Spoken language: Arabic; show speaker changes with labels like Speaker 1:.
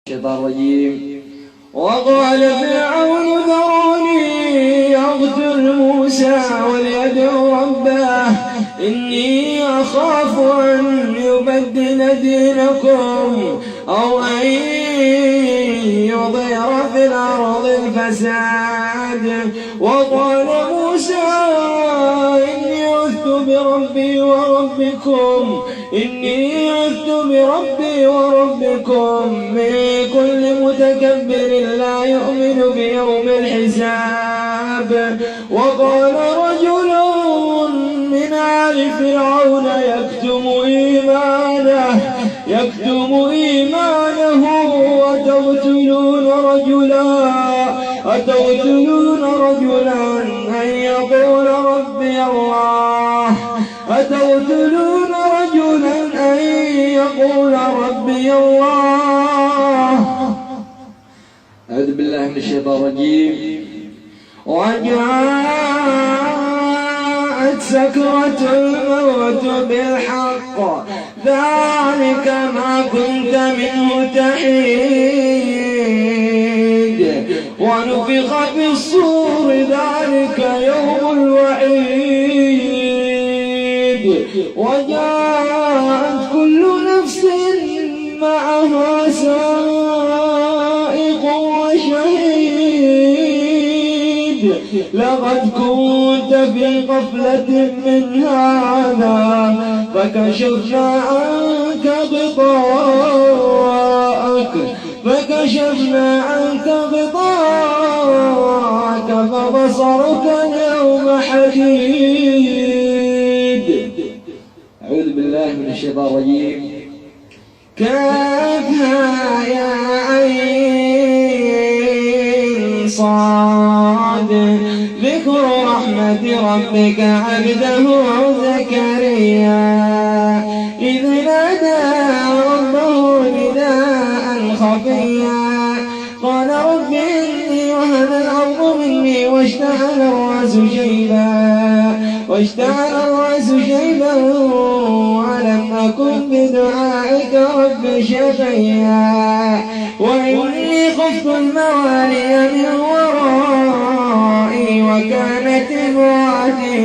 Speaker 1: الشيطان الرجيم. وقال فرعون ذروني أقتل موسى وليدعو ربه إني أخاف أن يبدل دينكم أو أن يظهر في الأرض الفساد. وقال موسى إني عذت بربي وربكم من كل متكبر لا يؤمن بيوم الحساب. وقال رجل من آل فرعون يكتم إيمانه أتقتلون رجلا أن يقول ربي الله. أعوذ بالله من الشيطان الرجيم. وجاءت سكرة الموت بالحق ذلك ما كنت منه تحيد. ونفخ في الصور ذلك يوم الوعيد. وجاءت كل نفس معها سائق وشهيد. لقد كنت في غفلة من هذا فكشفنا عنك غطاءك فبصرك اليوم حديد. أعوذ بالله من الشيطان الرجيم. كافها يا عين صاد ذكر رحمة ربك عبده زكريا إذ نادى ربه نداء خفيا قال رب إني وهن الأرض مني واشتعل الرأس شيبا ولم أكن بدعائك رب شقيا. وإني خفت الموالي من ورائي وكانت امرأتي